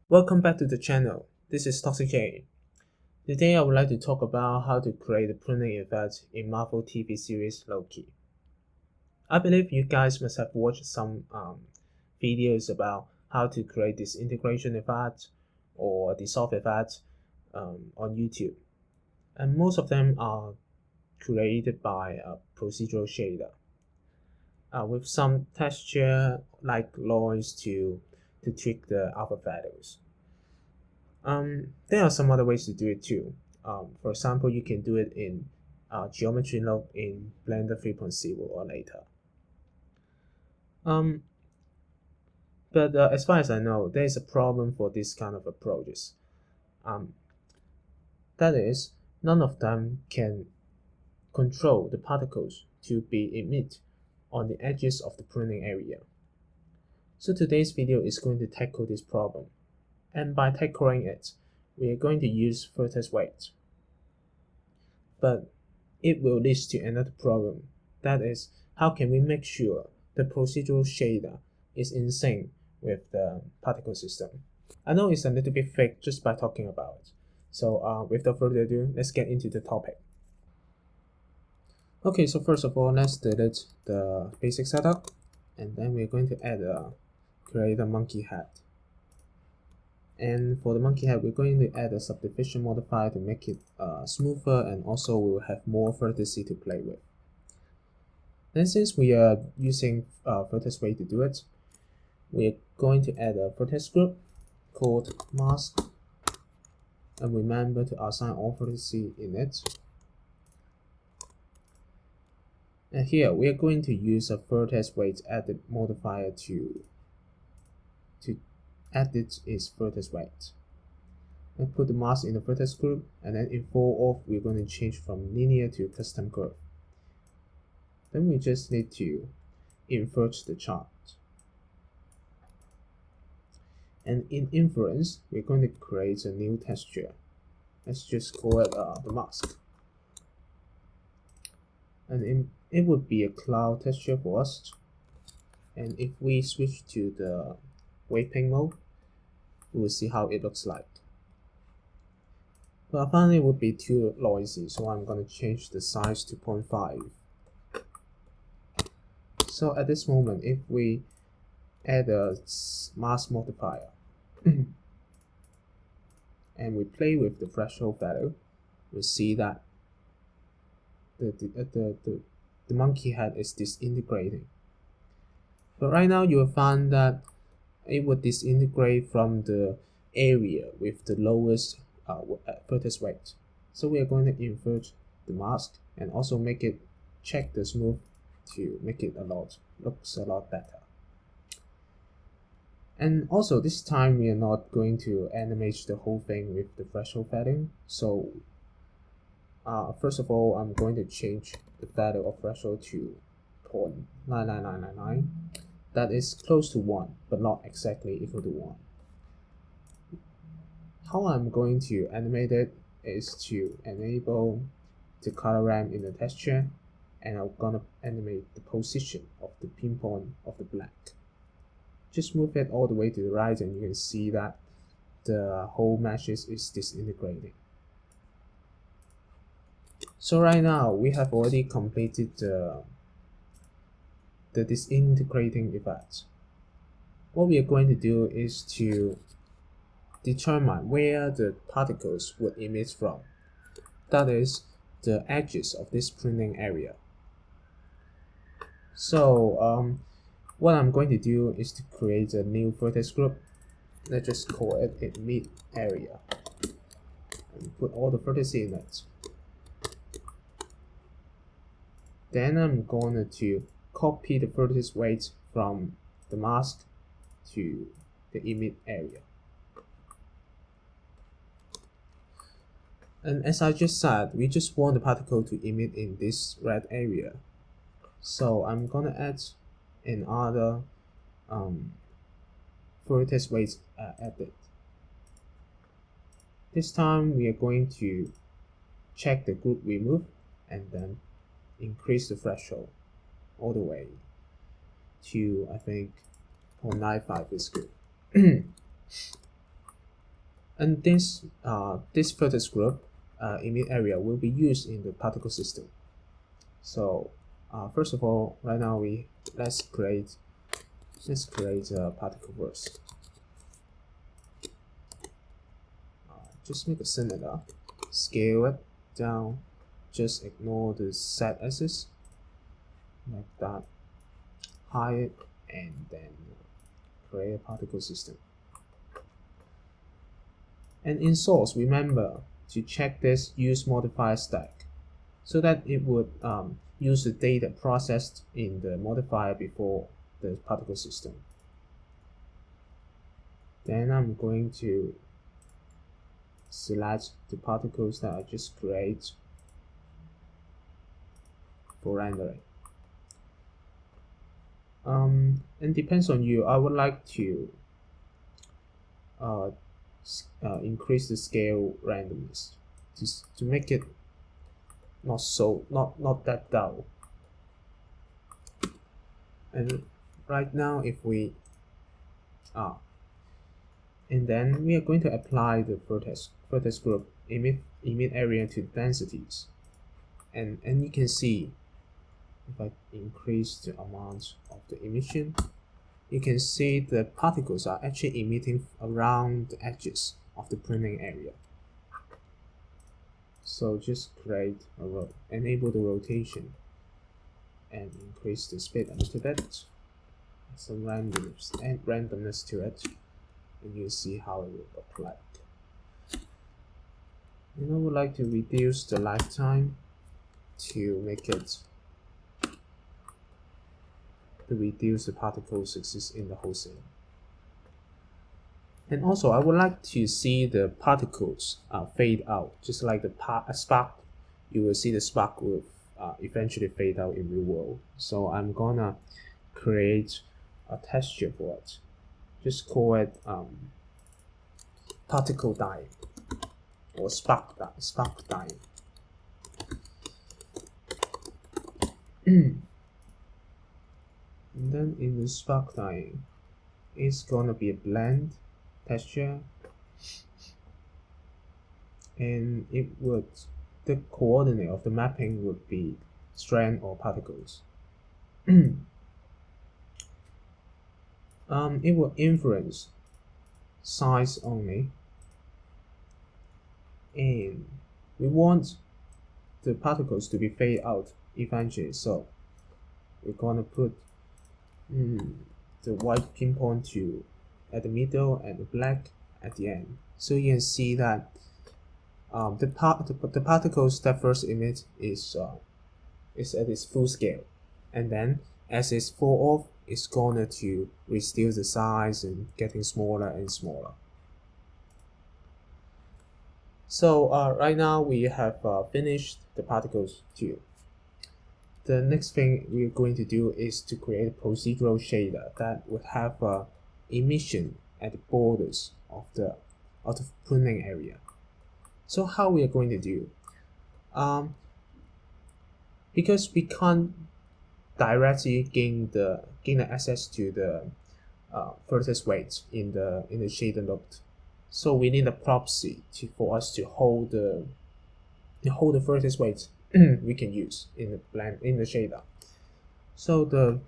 Welcome back to the channel. This is Toxic J. Today I would like to talk about how to create a pruning effect in Marvel TV series Loki. I believe you guys must have watched some videos about how to create this integration effect or dissolve effect on YouTube. And most of them are created by a procedural shader with some texture like noise to tweak the alpha values. There are some other ways to do it too. For example, you can do it in geometry node in Blender 3.0 or later. Um, but as far as I know, there is a problem for this kind of approaches. Um, that is, none of them can control the particles to be emitted on the edges of the pruning area. So today's video is going to tackle this problem. And by tackling it, we are going to use vertex weight. But it will lead to another problem. That is, how can we make sure the procedural shader is in sync with the particle system? I know it's a little bit fake just by talking about it. So without further ado, let's get into the topic. Okay, so first of all, let's delete the basic setup, and then we're going to create a monkey head. And for the monkey head, we're going to add a subdivision modifier to make it smoother, and also we will have more vertices to play with. Then since we are using vertex weight to do it, we're going to add a vertex group called mask, and remember to assign all vertices in it. And here we are going to use a vertex weight added modifier to edit its vertex weight. And put the mask in the vertex group, and then in for off we're going to change from linear to custom curve. Then we just need to invert the chart. And in inference, we're going to create a new texture. Let's just call it the mask. And it would be a cloud texture for us. And if we switch to the wave mode, we will see how it looks like. But I find it would be too noisy, so I'm going to change the size to 0.5. So at this moment, if we add a mask modifier and we play with the threshold value, we see that the monkey head is disintegrating. But right now you will find that it would disintegrate from the area with the lowest vertex weight. So we are going to invert the mask and also make it check the smooth to make it looks a lot better. And also this time we are not going to animate the whole thing with the threshold value. So first of all, I'm going to change the value of threshold to 0.99999. That is close to 1, but not exactly equal to 1. How I'm going to animate it is to enable the color ramp in the texture, and I'm gonna animate the position of the pinpoint of the black. Just move it all the way to the right, and you can see that the whole mesh is disintegrating. So right now we have already completed the disintegrating effect. What we are going to do is to determine where the particles would emit from. That is, the edges of this pruning area. So what I'm going to do is to create a new vertex group. Let's just call it emit area and put all the vertices in it. Then I'm going to copy the vertex weight from the mask to the emit area. And as I just said, we just want the particle to emit in this red area. So I'm gonna add another vertex weight edit. This time we are going to check the group remove and then increase the threshold all the way to, I think, 0.95 is good. And this vertex group emit area will be used in the particle system. So first of all, right now let's create a particle first. Just make a cylinder, scale it down, just ignore the Z axis like that, hide it, and then create a particle system. And in source, remember to check this use modifier stack so that it would use the data processed in the modifier before the particle system. Then I'm going to select the particles that I just create for rendering. And depends on you. I would like to increase the scale randomness to make it not that dull. And right now, if we and then we are going to apply the vertex group emit area to densities, and you can see if I increase the amount of the emission, you can see the particles are actually emitting around the edges of the pruning area. So just enable the rotation and increase the speed a little bit, some randomness to it, and you see how it will look like. And I would like to reduce the lifetime to make it to reduce the particles exist in the whole scene. And also, I would like to see the particles fade out, just like a spark. You will see the spark will eventually fade out in real world. So I'm gonna create a texture for it. Just call it particle dye or spark dye. And then in the spark dyeing, it's gonna be a blend texture, and the coordinate of the mapping would be strand or particles. It will influence size only, and we want the particles to be fade out eventually, so we're gonna put the white pinpoint at the middle and the black at the end. So you can see that the particles that first emit is at its full scale, and then as it's fall off, it's going to reduce the size and getting smaller and smaller. So right now we have finished the particles too. The next thing we're going to do is to create a procedural shader that would have emission at the borders of the pruning area. So how we are going to do? Because we can't directly gain the access to the vertex weight in the shader node, so we need a proxy for us to hold the vertex weight we can use in the shader. So the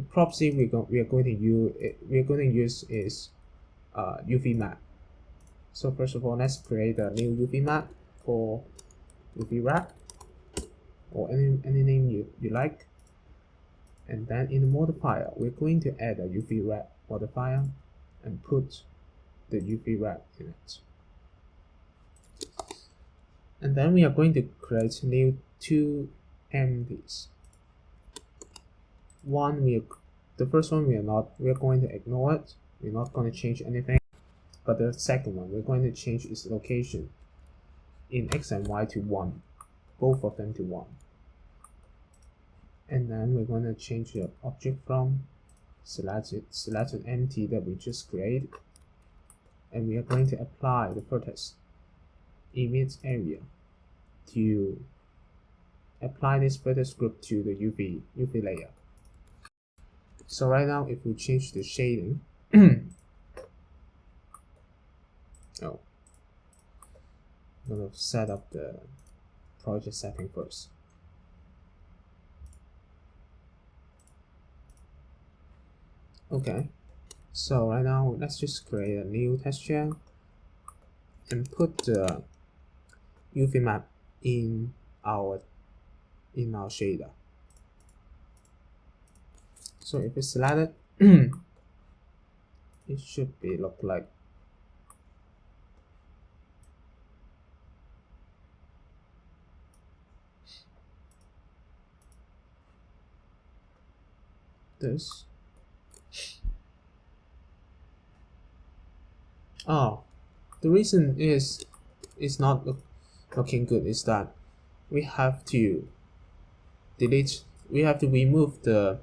proxy we are going to use is UV map. So first of all, let's create a new UV map for UV wrap, or any name you like. And then in the modifier, we're going to add a UV wrap modifier and put the UV wrap in it. And then we are going to create new two empties. The first one we are going to ignore it. We're not going to change anything. But the second one, we're going to change its location in X and Y to 1, both of them to 1. And then we're going to change the object from select an empty that we just created, and we are going to apply the vertex emit area to apply this vertex group to the UV layer. So right now, if we change the shading, I'm going to set up the project setting first. Okay, so right now let's just create a new texture and put the UV map in our shader. So if it's selected, it should be look like this. Oh, the reason is it's not looking good is that we have to remove the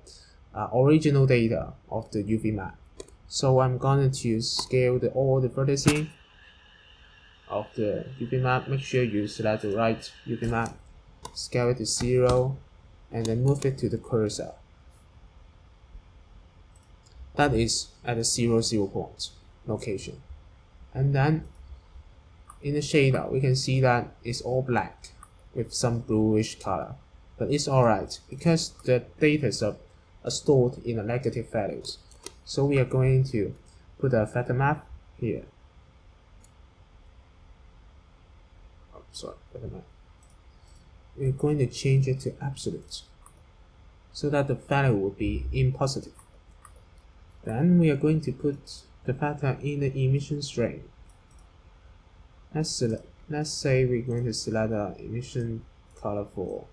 original data of the UV map. So I'm going to scale all the vertices of the UV map. Make sure you select the right UV map, scale it to 0, and then move it to the cursor. That is at the 0, 0 point location. And then in the shader, we can see that it's all black with some bluish color. But it's alright because the data are stored in the negative values. So we are going to put a vector map here. Oh, sorry, vector map. We're going to change it to absolute so that the value will be in positive. Then we are going to put the vector in the emission string. Let's say we're going to select the emission color for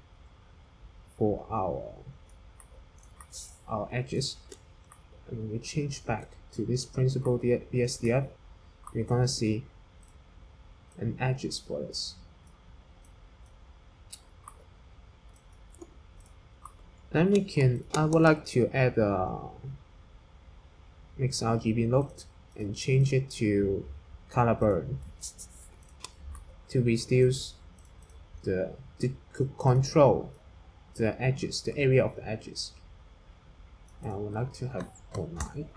our edges, and when we change back to this principal BSDF, we're gonna see an edges for this. Then I would like to add a mix RGB look and change it to color burn to reduce to control the edges, the area of the edges. And I would like to have 0.9.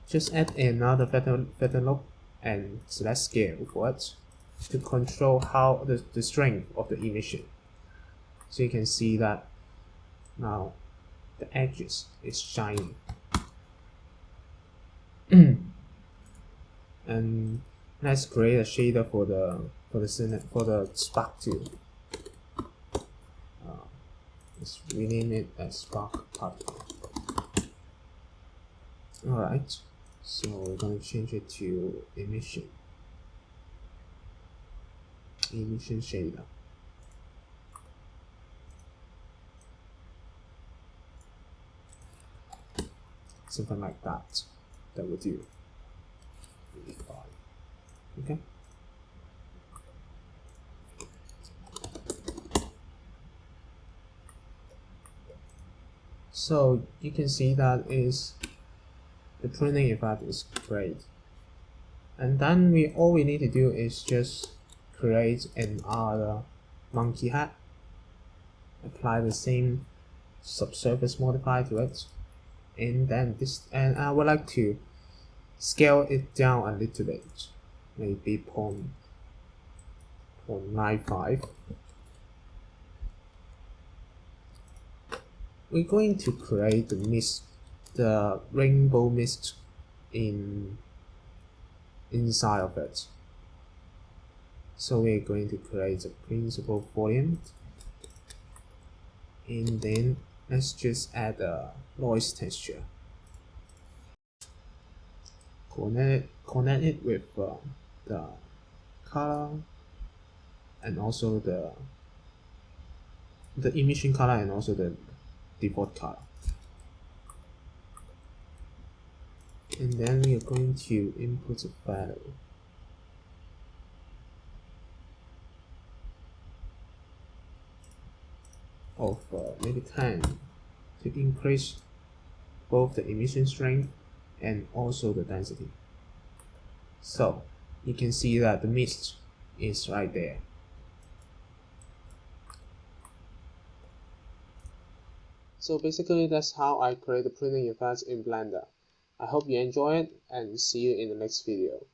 Just add another vector look and select scale for it to control how the strength of the emission. So you can see that now the edges is shining. And let's create a shader for the spark too. Let's rename it as spark particle. Alright, so we're going to change it to emission shader. Something like that. That will do. Okay. So you can see that the pruning effect is great. And then all we need to do is just create another monkey head, apply the same subsurface modifier to it, and then I would like to scale it down a little bit, maybe 0.95. We're going to create the rainbow mist inside of it. So we're going to create a principal volume, and then let's just add a noise texture. Connect it with the color and also the emission color and also the default color. And then we are going to input a value of maybe 10 to increase both the emission strength and also the density. So you can see that the mist is right there. So basically that's how I create the pruning effects in Blender. I hope you enjoy it and see you in the next video.